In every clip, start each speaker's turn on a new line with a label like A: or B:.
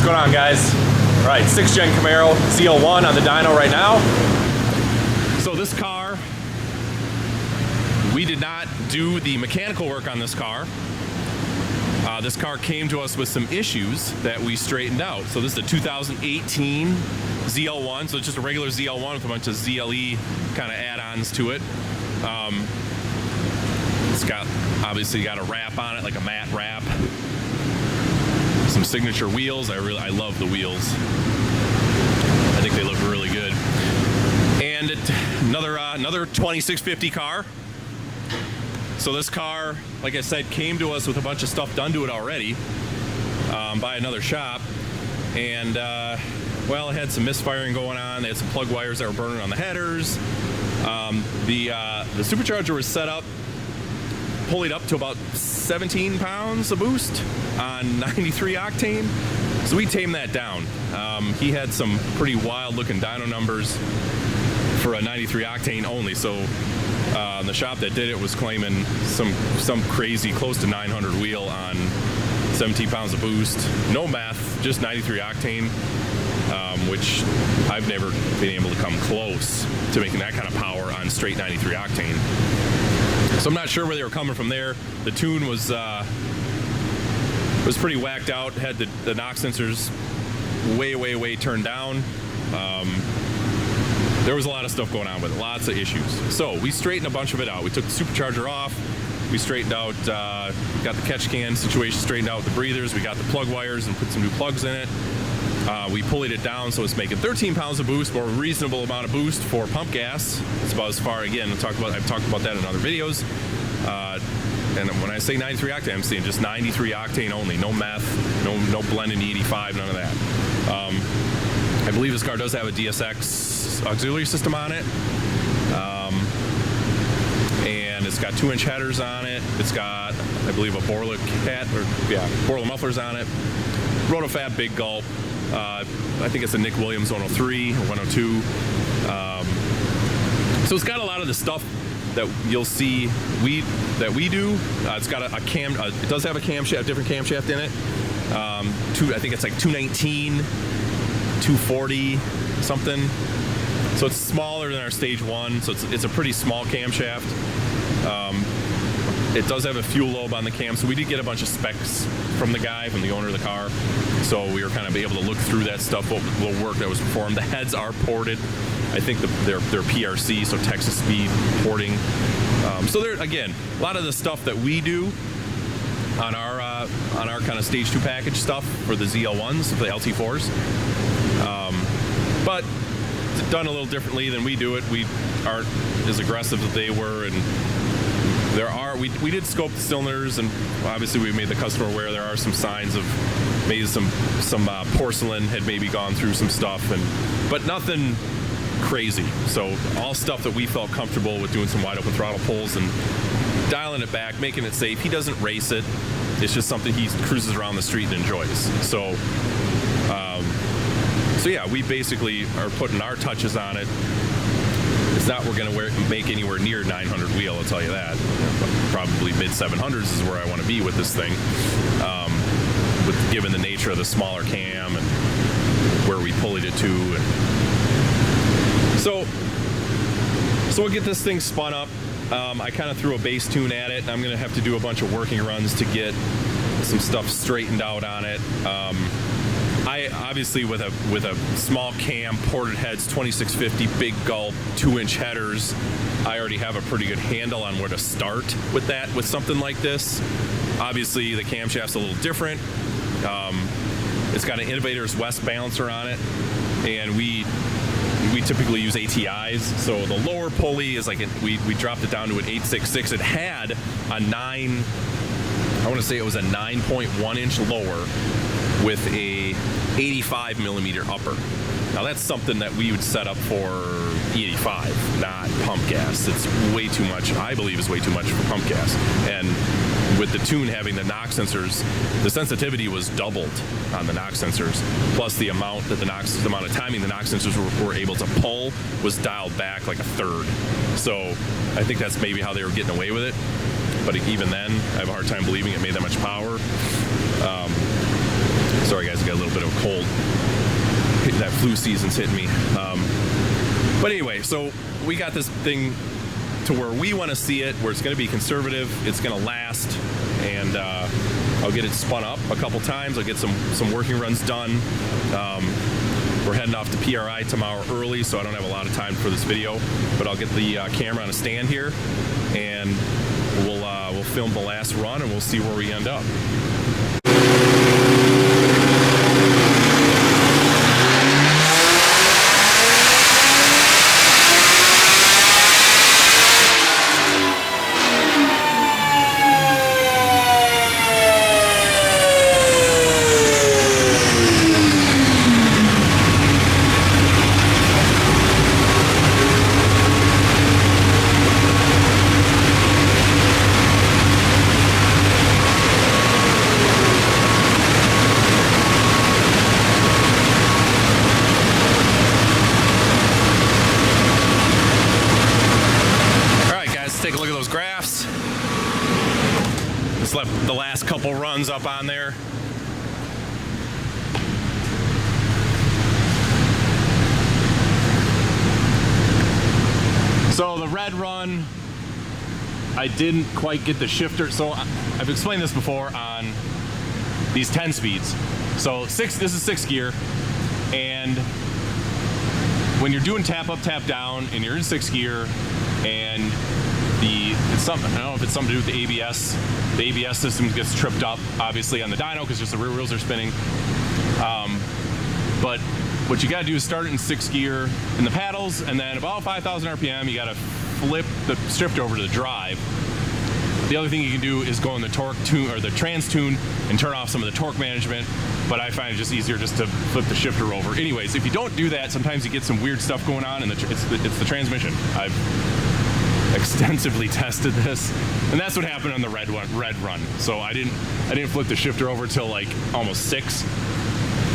A: going on, guys? All right, 6th gen Camaro Zl1 on the dyno right now. So this car, we did not do the mechanical work on this car. This car came to us with some issues that we straightened out. So this is a 2018 Zl1, so it's just a regular Zl1 with a bunch of ZLE kind of add-ons to it. It's got, obviously got a wrap on it, like a matte wrap. Some signature wheels. I love the wheels. I think they look really good. And another 2650 car. So this car, like I said, came to us with a bunch of stuff done to it already by another shop. And well, it had some misfiring going on. They had some plug wires that were burning on the headers. The supercharger was set up, pulling up to about 17 pounds of boost on 93 octane. So we tamed that down. He had some pretty wild looking dyno numbers for a 93 octane only. So the shop that did it was claiming some crazy close to 900 wheel on 17 pounds of boost. No meth, just 93 octane, which I've never been able to come close to making that kind of power on straight 93 octane. So I'm not sure where they were coming from there. The tune was pretty whacked out. Had the knock sensors way turned down. There was a lot of stuff going on with it, lots of issues. So we straightened a bunch of it out. We took the supercharger off. We straightened out, got the catch can situation straightened out with the breathers. We got the plug wires and put some new plugs in it. We pulleyed it down so it's making 13 pounds of boost, more reasonable amount of boost for pump gas. It's about as far, again, I've talked about that in other videos. And when I say 93 octane, I'm saying just 93 octane only, no meth, no blending E85, none of that. I believe this car does have a DSX auxiliary system on it. And it's got 2-inch headers on it. It's got, I believe, a Borla Borla mufflers on it. Rotofab Big Gulp. I think it's a Nick Williams 103 or 102. So it's got a lot of the stuff that you'll see that we do. It's got a cam. It does have a camshaft, different camshaft in it. I think it's like 219, 240 something. So it's smaller than our stage 1. So it's a pretty small camshaft. It does have a fuel lobe on the cam, so we did get a bunch of specs from the owner of the car. So we were kind of able to look through that stuff, what work that was performed. The heads are ported. I think they're PRC, so Texas Speed porting. So there, again, a lot of the stuff that we do on our kind of stage 2 package stuff for the ZL1s, the LT4s. But it's done a little differently than we do it. We aren't as aggressive as they were, and we did scope the cylinders, and obviously we made the customer aware there are some signs of maybe some porcelain had maybe gone through some stuff, but nothing crazy. So all stuff that we felt comfortable with, doing some wide open throttle pulls and dialing it back, making it safe. He doesn't race it. It's just something he cruises around the street and enjoys. So yeah, we basically are putting our touches on it. It's not we're going to make anywhere near 900 wheel, I'll tell you that. Probably mid 700s is where I want to be with this thing, given the nature of the smaller cam and where we pulleyed it to. And so we'll get this thing spun up. I kind of threw a base tune at it, and I'm going to have to do a bunch of working runs to get some stuff straightened out on it. I obviously with a small cam, ported heads, 2650, big Gulp, 2-inch headers, I already have a pretty good handle on where to start with that, with something like this. Obviously the camshaft's a little different. It's got an Innovators West balancer on it, and we typically use ATIs. So the lower pulley is like we dropped it down to an 866. It had a 9.1 inch lower with a 85 millimeter upper. Now that's something that we would set up for E85, not pump gas. It's way too much, I believe is way too much for pump gas. And with the tune having the knock sensors, the sensitivity was doubled on the knock sensors, plus the amount of timing the knock sensors were able to pull was dialed back like a third. So I think that's maybe how they were getting away with it. But even then, I have a hard time believing it made that much power. Sorry guys, I got a little bit of a cold. That flu season's hitting me. But anyway, so we got this thing to where we want to see it, where it's going to be conservative, it's going to last, and I'll get it spun up a couple times. I'll get some working runs done. We're heading off to PRI tomorrow early, so I don't have a lot of time for this video, but I'll get the camera on a stand here, and we'll film the last run, and we'll see where we end up. Left the last couple runs up on there. So the red run, I didn't quite get the shifter. So I've explained this before on these 10 speeds. So this is 6 gear, and when you're doing tap up, tap down, and you're in 6 gear, and it's something, I don't know if it's something to do with the ABS. The ABS system gets tripped up, obviously, on the dyno because just the rear wheels are spinning. But what you got to do is start it in 6 gear in the paddles, and then about 5,000 RPM, you got to flip the shift over to the drive. The other thing you can do is go in the torque tune or the trans tune and turn off some of the torque management. But I find it just easier just to flip the shifter over. Anyways, if you don't do that, sometimes you get some weird stuff going on, and it's the transmission. I've extensively tested this, and that's what happened on the red run. So I didn't flip the shifter over till like almost 6.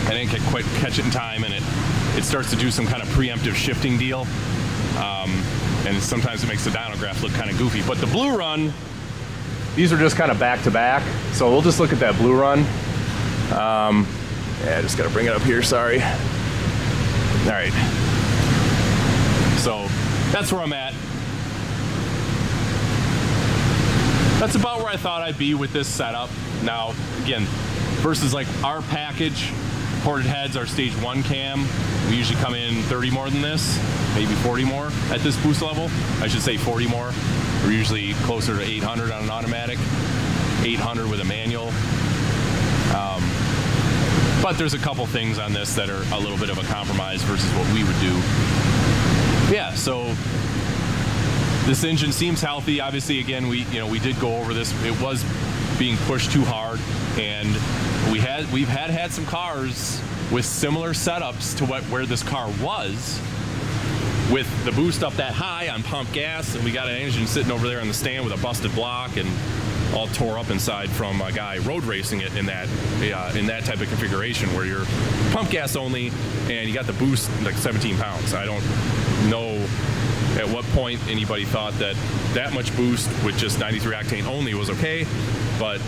A: I didn't quite catch it in time, and it starts to do some kind of preemptive shifting deal, and sometimes it makes the dyno graph look kind of goofy. But the blue run, these are just kind of back to back, so we'll just look at that blue run. Yeah, I just got to bring it up here, sorry. All right, so that's where I'm at. That's about where I thought I'd be with this setup. Now, again, versus like our package, ported heads, our stage 1 cam, we usually come in 30 more than this, maybe 40 more at this boost level. I should say 40 more. We're usually closer to 800 on an automatic, 800 with a manual. But there's a couple things on this that are a little bit of a compromise versus what we would do. Yeah, so this engine seems healthy. Obviously, again, we did go over this. It was being pushed too hard, and we've had some cars with similar setups to where this car was, with the boost up that high on pump gas, and we got an engine sitting over there on the stand with a busted block and all tore up inside from a guy road racing it in that type of configuration where you're pump gas only and you got the boost like 17 pounds. I don't know at what point anybody thought that much boost with just 93 octane only was okay, but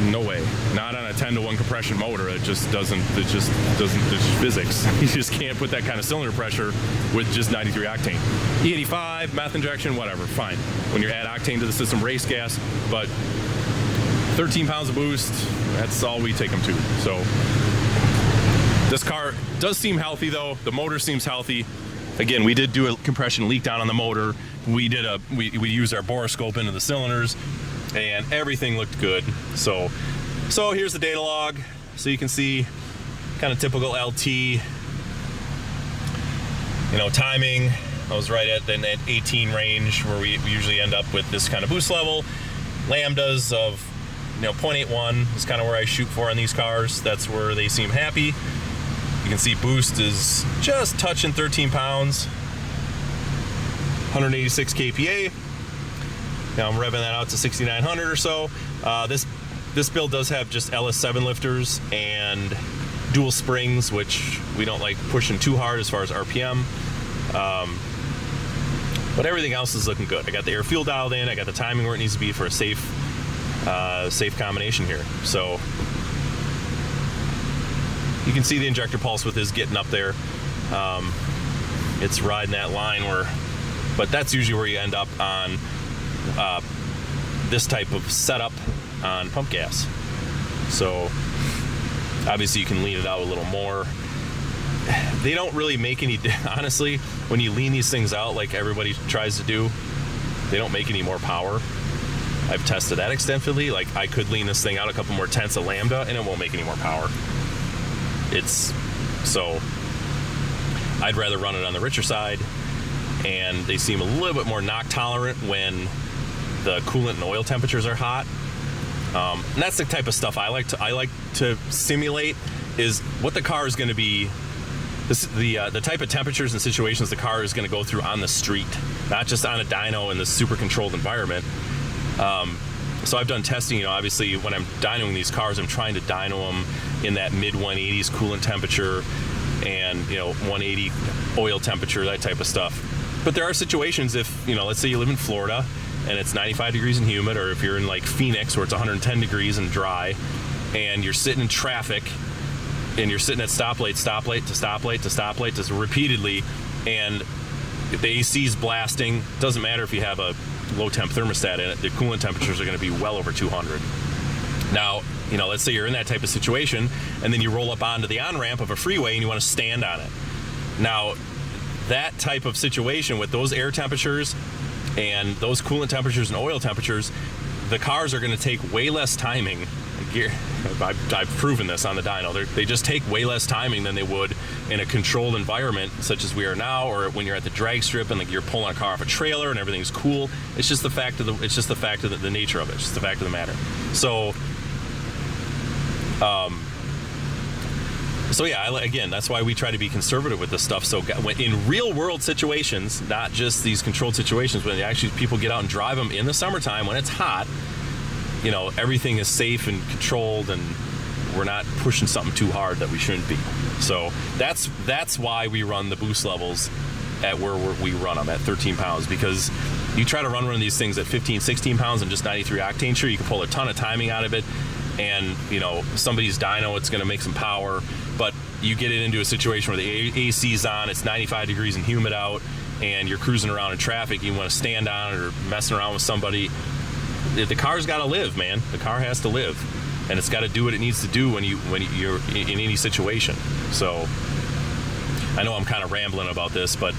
A: no way. Not on a 10-to-1 compression motor. It just doesn't, it's physics. You just can't put that kind of cylinder pressure with just 93 octane. E85, meth injection, whatever, fine. When you add octane to the system, race gas, but 13 pounds of boost, that's all we take them to. So this car does seem healthy though. The motor seems healthy. Again, we did do a compression leak down on the motor. We used our borescope into the cylinders, and everything looked good. So here's the data log. So you can see kind of typical LT. Timing, I was right at that 18 range where we usually end up with this kind of boost level. Lambdas of 0.81 is kind of where I shoot for on these cars. That's where they seem happy. You can see boost is just touching 13 pounds, 186 kPa. Now I'm revving that out to 6,900 or so. This build does have just LS7 lifters and dual springs, which we don't like pushing too hard as far as RPM. But everything else is looking good. I got the air fuel dialed in. I got the timing where it needs to be for a safe combination here. So you can see the injector pulse width is getting up there. It's riding that line but that's usually where you end up on this type of setup on pump gas. So obviously you can lean it out a little more. They don't really make any, honestly, when you lean these things out like everybody tries to do, they don't make any more power. I've tested that extensively. Like, I could lean this thing out a couple more tenths of lambda and it won't make any more power. So I'd rather run it on the richer side, and they seem a little bit more knock tolerant when the coolant and oil temperatures are hot. And that's the type of stuff I like to simulate, is what the car is going to be, the type of temperatures and situations the car is going to go through on the street, not just on a dyno in this super controlled environment. So I've done testing, obviously when I'm dynoing these cars, I'm trying to dyno them in that mid 180s coolant temperature and 180 oil temperature, that type of stuff. But there are situations, if let's say you live in Florida and it's 95 degrees and humid, or if you're in like Phoenix where it's 110 degrees and dry, and you're sitting in traffic and you're sitting at stoplight to stoplight to stoplight to repeatedly, and the AC's blasting, doesn't matter if you have a low temp thermostat in it, the coolant temperatures are going to be well over 200. Now, let's say you're in that type of situation and then you roll up onto the on-ramp of a freeway and you want to stand on it. Now, that type of situation with those air temperatures and those coolant temperatures and oil temperatures, the cars are going to take way less timing. I've proven this on the dyno. They just take way less timing than they would in a controlled environment such as we are now, or when you're at the drag strip and like you're pulling a car off a trailer and everything's cool. It's just the fact of the nature of it. It's just the fact of the matter. So yeah, again, that's why we try to be conservative with this stuff. So in real world situations, not just these controlled situations, when actually people get out and drive them in the summertime when it's hot, everything is safe and controlled, and we're not pushing something too hard that we shouldn't be. So that's why we run the boost levels at where we run them at 13 pounds, because you try to run one of these things at 15, 16 pounds and just 93 octane, sure, you can pull a ton of timing out of it, and somebody's dyno, it's going to make some power, but you get it into a situation where the AC's on, it's 95 degrees and humid out, and you're cruising around in traffic, you want to stand on it or messing around with somebody. The car's got to live, man. The car has to live, and it's got to do what it needs to do when you're in any situation. So I know I'm kind of rambling about this, but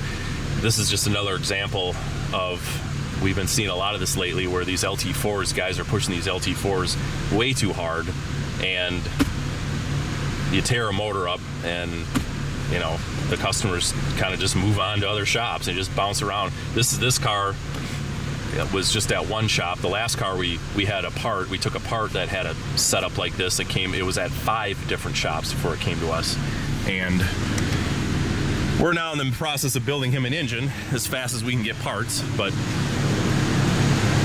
A: this is just another example of, we've been seeing a lot of this lately, where these LT4s, guys are pushing these LT4s way too hard, and you tear a motor up, and the customers kind of just move on to other shops and just bounce around. This car was just at one shop. The last car we took a part that had a setup like this. It was at 5 different shops before it came to us, and we're now in the process of building him an engine as fast as we can get parts. But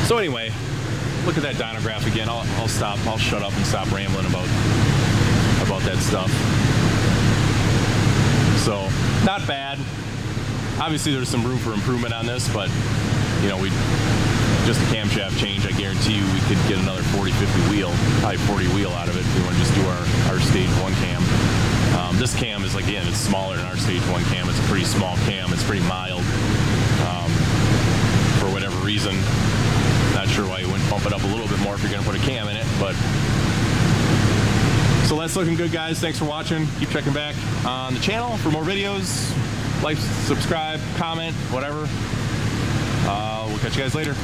A: so anyway, look at that dynograph again. I'll shut up and stop rambling about that stuff. So not bad. Obviously there's some room for improvement on this, but we just a camshaft change, I guarantee you we could get another 40, 50 wheel, probably 40 wheel out of it if we want to just do our stage 1 cam. This cam is, again, it's smaller than our stage 1 cam. It's a pretty small cam. It's pretty mild. For whatever reason, not sure why you wouldn't bump it up a little bit more if you're going to put a cam in it, but so that's looking good, guys. Thanks for watching. Keep checking back on the channel for more videos. Like, subscribe, comment, whatever. We'll catch you guys later.